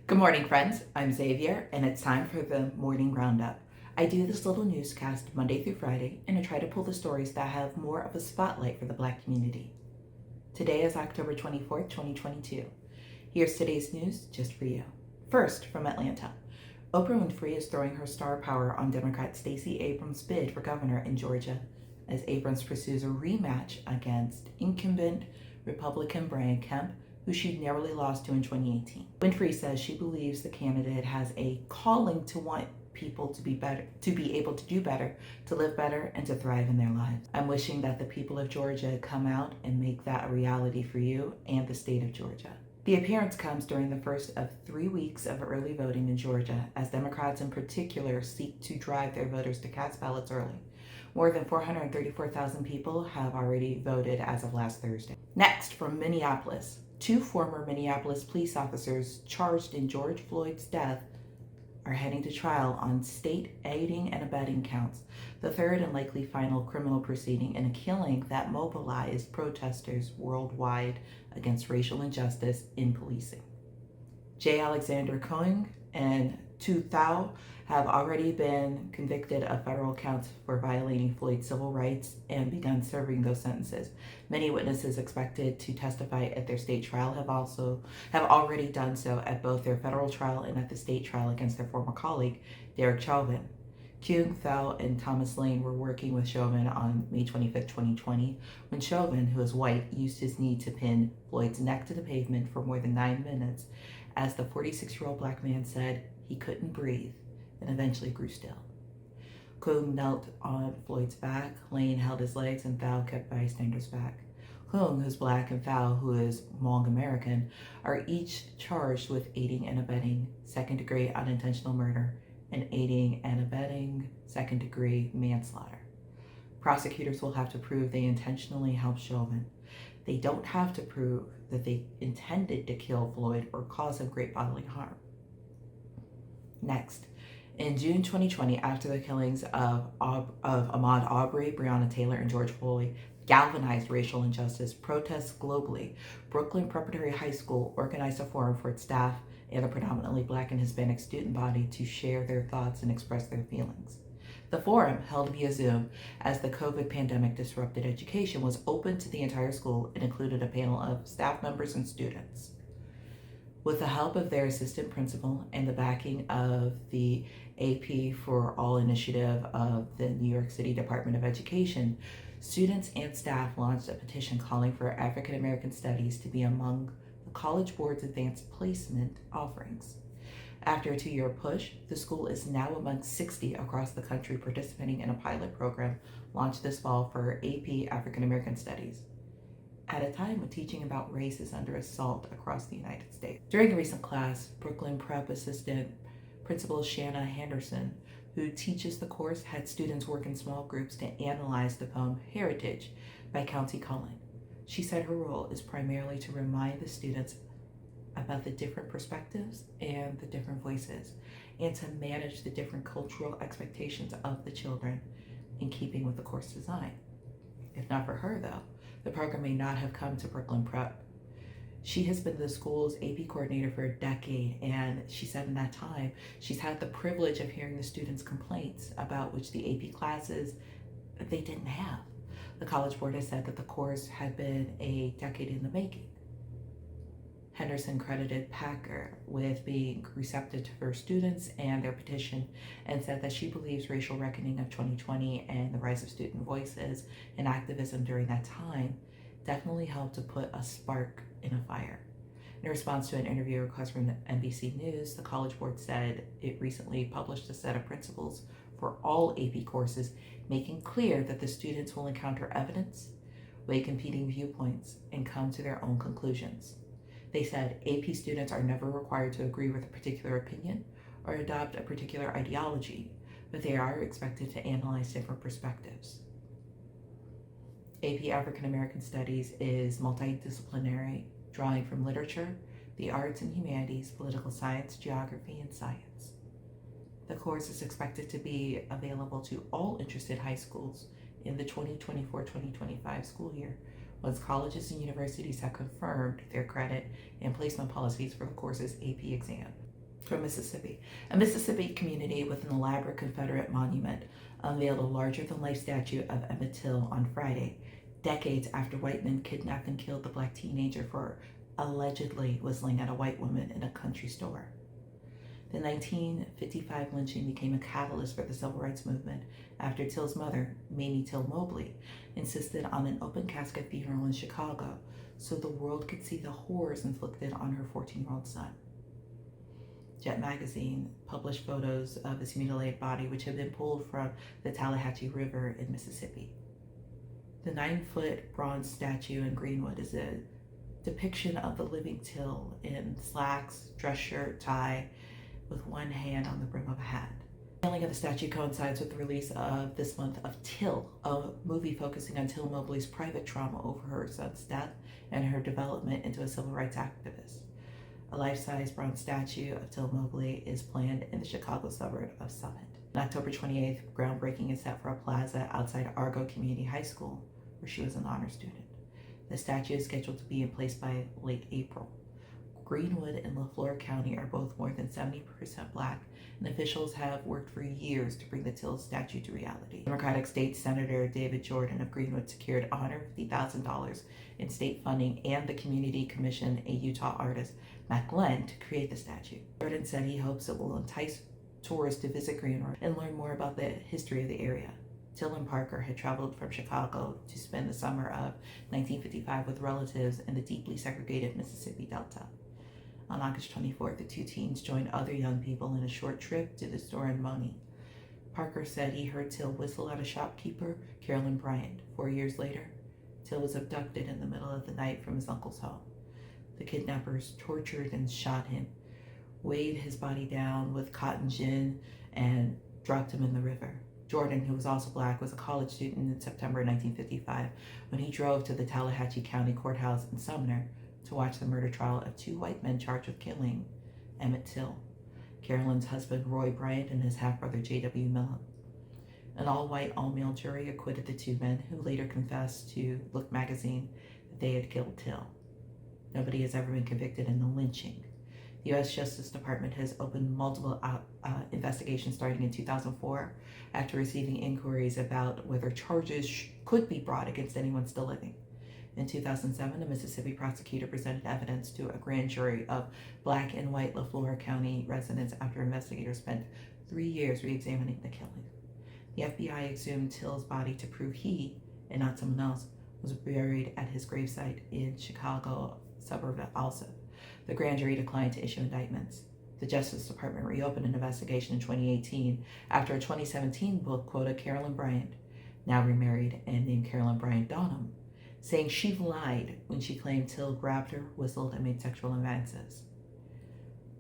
Good morning, friends. I'm Xavier, and it's time for the Morning Roundup. I do this little newscast Monday through Friday, and I try to pull the stories that have more of a spotlight for the Black community. Today is October 24th, 2022. Here's today's news just for you. First, from Atlanta. Oprah Winfrey is throwing her star power on Democrat Stacey Abrams' bid for governor in Georgia, as Abrams pursues a rematch against incumbent Republican Brian Kemp, who she narrowly lost to in 2018. Winfrey says she believes the candidate has a calling to want people to be better, to be able to do better, to live better, and to thrive in their lives. I'm wishing that the people of Georgia come out and make that a reality for you and the state of Georgia. The appearance comes during the first of 3 weeks of early voting in Georgia, as Democrats in particular seek to drive their voters to cast ballots early. More than 434,000 people have already voted as of last Thursday. Next, from Minneapolis. 2 former Minneapolis police officers charged in George Floyd's death are heading to trial on state aiding and abetting counts, the third and likely final criminal proceeding in a killing that mobilized protesters worldwide against racial injustice in policing. J. Alexander Cohen and Tu Thao have already been convicted of federal counts for violating Floyd's civil rights and begun serving those sentences. Many witnesses expected to testify at their state trial have already done so at both their federal trial and at the state trial against their former colleague, Derek Chauvin. Kyung Thao and Thomas Lane were working with Chauvin on May 25, 2020, when Chauvin, who is white, used his knee to pin Floyd's neck to the pavement for more than 9 minutes, as the 46-year-old black man said he couldn't breathe and eventually grew still. Kung knelt on Floyd's back, Lane held his legs, and Thao kept bystanders back. Kung, who's black, and Thao, who is Hmong American, are each charged with aiding and abetting second-degree unintentional murder and aiding and abetting second-degree manslaughter. Prosecutors will have to prove they intentionally helped Chauvin. They don't have to prove that they intended to kill Floyd or cause him great bodily harm. Next, in June 2020, after the killings of Ahmaud Arbery, Breonna Taylor, and George Floyd galvanized racial injustice protests globally, Brooklyn Preparatory High School organized a forum for its staff and a predominantly Black and Hispanic student body to share their thoughts and express their feelings. The forum, held via Zoom as the COVID pandemic disrupted education, was open to the entire school and included a panel of staff members and students. With the help of their assistant principal and the backing of the AP for All initiative of the New York City Department of Education, students and staff launched a petition calling for African American studies to be among the College Board's advanced placement offerings. After a 2-year push, the school is now among 60 across the country participating in a pilot program launched this fall for AP African American Studies, at a time when teaching about race is under assault across the United States. During a recent class, Brooklyn Prep Assistant Principal Shanna Henderson, who teaches the course, had students work in small groups to analyze the poem Heritage by Countee Cullen. She said her role is primarily to remind the students about the different perspectives and the different voices, and to manage the different cultural expectations of the children in keeping with the course design. If not for her, though, the program may not have come to Brooklyn Prep. She has been the school's AP coordinator for a decade, and she said in that time, she's had the privilege of hearing the students' complaints about which the AP classes they didn't have. The College Board has said that the course had been a decade in the making. Henderson credited Packer with being receptive to her students and their petition, and said that she believes racial reckoning of 2020 and the rise of student voices and activism during that time definitely helped to put a spark in a fire. In response to an interview request from NBC News, the College Board said it recently published a set of principles for all AP courses, making clear that the students will encounter evidence, weigh competing viewpoints, and come to their own conclusions. They said AP students are never required to agree with a particular opinion or adopt a particular ideology, but they are expected to analyze different perspectives. AP African American Studies is multidisciplinary, drawing from literature, the arts and humanities, political science, geography, and science. The course is expected to be available to all interested high schools in the 2024-2025 school year, once colleges and universities have confirmed their credit and placement policies for the course's AP exam. From Mississippi. A Mississippi community with an elaborate Confederate monument unveiled a larger-than-life statue of Emmett Till on Friday, decades after white men kidnapped and killed the black teenager for allegedly whistling at a white woman in a country store. The 1955 lynching became a catalyst for the civil rights movement after Till's mother, Mamie Till Mobley, insisted on an open casket funeral in Chicago so the world could see the horrors inflicted on her 14-year-old son. Jet magazine published photos of his mutilated body, which had been pulled from the Tallahatchie River in Mississippi. The 9-foot bronze statue in Greenwood is a depiction of the living Till in slacks, dress shirt, tie, with one hand on the brim of a hat. The unveiling of the statue coincides with the release of this month of Till, a movie focusing on Till Mobley's private trauma over her son's death and her development into a civil rights activist. A life-size bronze statue of Till Mobley is planned in the Chicago suburb of Summit. On October 28th, groundbreaking is set for a plaza outside Argo Community High School, where she was an honor student. The statue is scheduled to be in place by late April. Greenwood and LaFleur County are both more than 70% black, and officials have worked for years to bring the Till statue to reality. Democratic State Senator David Jordan of Greenwood secured $150,000 in state funding and the community commissioned a Utah artist, Matt Glenn, to create the statue. Jordan said he hopes it will entice tourists to visit Greenwood and learn more about the history of the area. Till and Parker had traveled from Chicago to spend the summer of 1955 with relatives in the deeply segregated Mississippi Delta. On August 24th, the two teens joined other young people in a short trip to the store in Money. Parker said he heard Till whistle at a shopkeeper, Carolyn Bryant. 4 years later, Till was abducted in the middle of the night from his uncle's home. The kidnappers tortured and shot him, weighed his body down with cotton gin, and dropped him in the river. Jordan, who was also black, was a college student in September 1955 when he drove to the Tallahatchie County Courthouse in Sumner to watch the murder trial of two white men charged with killing Emmett Till, Carolyn's husband Roy Bryant and his half-brother J.W. Millen. An all-white, all-male jury acquitted the two men, who later confessed to Look magazine that they had killed Till. Nobody has ever been convicted in the lynching. The U.S. Justice Department has opened multiple investigations starting in 2004 after receiving inquiries about whether charges could be brought against anyone still living. In 2007, a Mississippi prosecutor presented evidence to a grand jury of black and white LaFleur County residents after investigators spent 3 years re-examining the killing. The FBI exhumed Till's body to prove he, and not someone else, was buried at his gravesite in Chicago suburb of Alsip. The grand jury declined to issue indictments. The Justice Department reopened an investigation in 2018 after a 2017 book quoted Carolyn Bryant, now remarried and named Carolyn Bryant Donham, saying she lied when she claimed Till grabbed her, whistled, and made sexual advances.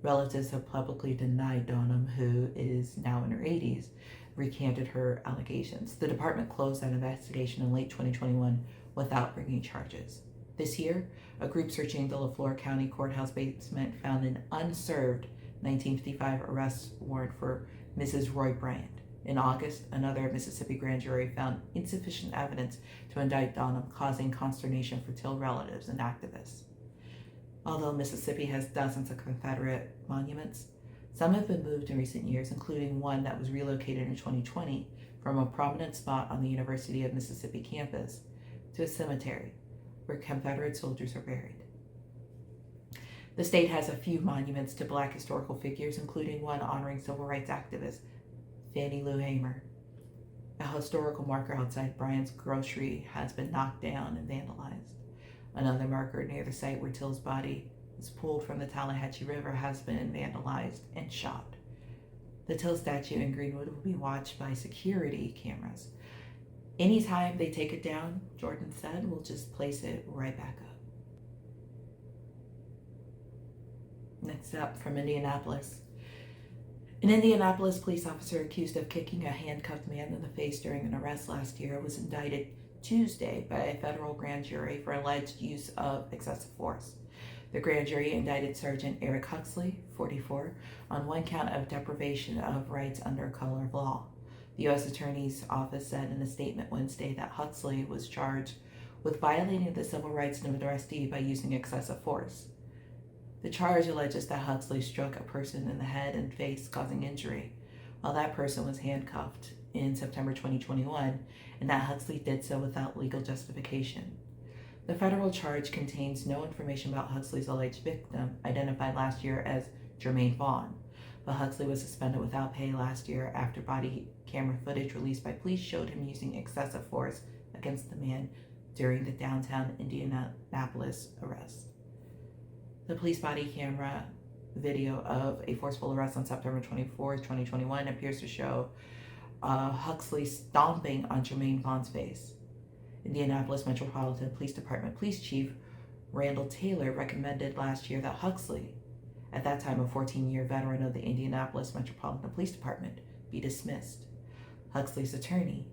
Relatives have publicly denied Donham, who is now in her 80s, recanted her allegations. The department closed that investigation in late 2021 without bringing charges. This year, a group searching the LaFleur County Courthouse basement found an unserved 1955 arrest warrant for Mrs. Roy Bryant. In August, another Mississippi grand jury found insufficient evidence to indict Donham, causing consternation for Till relatives and activists. Although Mississippi has dozens of Confederate monuments, some have been moved in recent years, including one that was relocated in 2020 from a prominent spot on the University of Mississippi campus to a cemetery where Confederate soldiers are buried. The state has a few monuments to black historical figures, including one honoring civil rights activist Fannie Lou Hamer. A historical marker outside Bryant's grocery has been knocked down and vandalized. Another marker near the site where Till's body was pulled from the Tallahatchie River has been vandalized and shot. The Till statue in Greenwood will be watched by security cameras. Anytime they take it down, Jordan said, we'll just place it right back up. Next up, from Indianapolis. An Indianapolis police officer accused of kicking a handcuffed man in the face during an arrest last year was indicted Tuesday by a federal grand jury for alleged use of excessive force. The grand jury indicted Sergeant Eric Huxley, 44, on one count of deprivation of rights under color of law. The U.S. Attorney's Office said in a statement Wednesday that Huxley was charged with violating the civil rights of an arrestee by using excessive force. The charge alleges that Huxley struck a person in the head and face, causing injury, while that person was handcuffed in September 2021, and that Huxley did so without legal justification. The federal charge contains no information about Huxley's alleged victim, identified last year as Jermaine Vaughn, but Huxley was suspended without pay last year after body camera footage released by police showed him using excessive force against the man during the downtown Indianapolis arrest. The police body camera video of a forceful arrest on September 24, 2021 appears to show Huxley stomping on Jermaine Vaughn's face. Indianapolis Metropolitan Police Department Police Chief Randall Taylor recommended last year that Huxley, at that time a 14-year veteran of the Indianapolis Metropolitan Police Department, be dismissed. Huxley's attorney,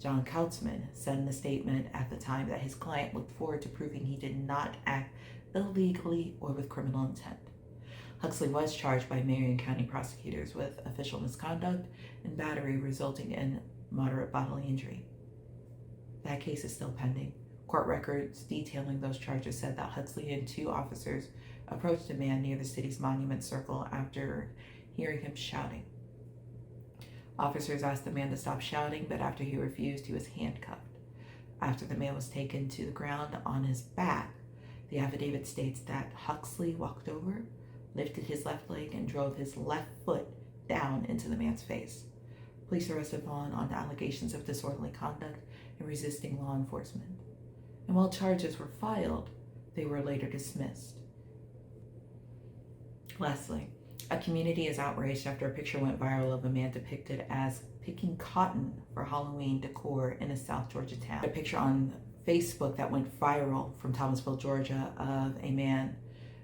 John Kautzman, said in a statement at the time that his client looked forward to proving he did not act illegally or with criminal intent. Huxley was charged by Marion County prosecutors with official misconduct and battery resulting in moderate bodily injury. That case is still pending. Court records detailing those charges said that Huxley and two officers approached a man near the city's Monument Circle after hearing him shouting. Officers asked the man to stop shouting, but after he refused, he was handcuffed. After the man was taken to the ground on his back, the affidavit states that Huxley walked over, lifted his left leg, and drove his left foot down into the man's face. Police arrested Vaughn on allegations of disorderly conduct and resisting law enforcement. And while charges were filed, they were later dismissed. Lastly, a community is outraged after a picture went viral of a man depicted as picking cotton for Halloween decor in a South Georgia town. A picture on Facebook that went viral from Thomasville, Georgia, of a man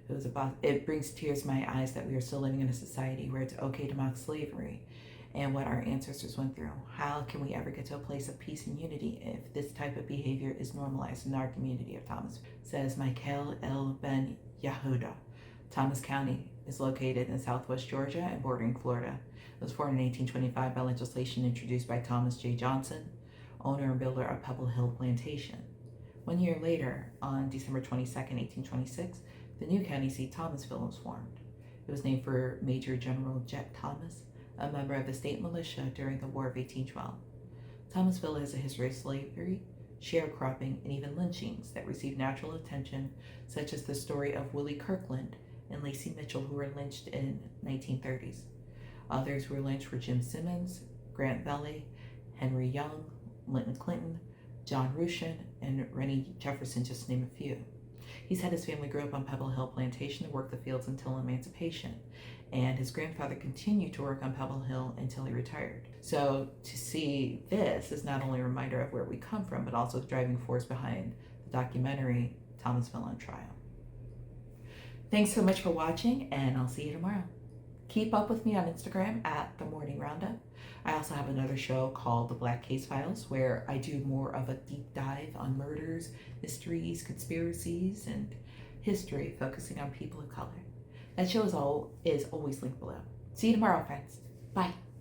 who was about, it brings tears to my eyes that we are still living in a society where it's okay to mock slavery and what our ancestors went through. How can we ever get to a place of peace and unity if this type of behavior is normalized in our community of Thomasville? Says Michael L. Ben Yehuda. Thomas County is located in southwest Georgia and bordering Florida. It was formed in 1825 by legislation introduced by Thomas J. Johnson, owner and builder of Pebble Hill Plantation. 1 year later, on December 22, 1826, the new county seat, Thomasville, was formed. It was named for Major General Jet Thomas, a member of the state militia during the War of 1812. Thomasville has a history of slavery, sharecropping, and even lynchings that received national attention, such as the story of Willie Kirkland and Lacey Mitchell, who were lynched in 1930s. Others who were lynched were Jim Simmons, Grant Valley, Henry Young, Linton Clinton, John Rushin, and Rennie Jefferson, just to name a few. He said his family grew up on Pebble Hill Plantation and worked the fields until emancipation, and his grandfather continued to work on Pebble Hill until he retired. So to see this is not only a reminder of where we come from, but also the driving force behind the documentary Thomasville on Trial. Thanks so much for watching, and I'll see you tomorrow. Keep up with me on Instagram at the Morning Roundup. I also have another show called The Black Case Files, where I do more of a deep dive on murders, mysteries, conspiracies, and history, focusing on people of color. That show is always linked below. See you tomorrow, friends. Bye.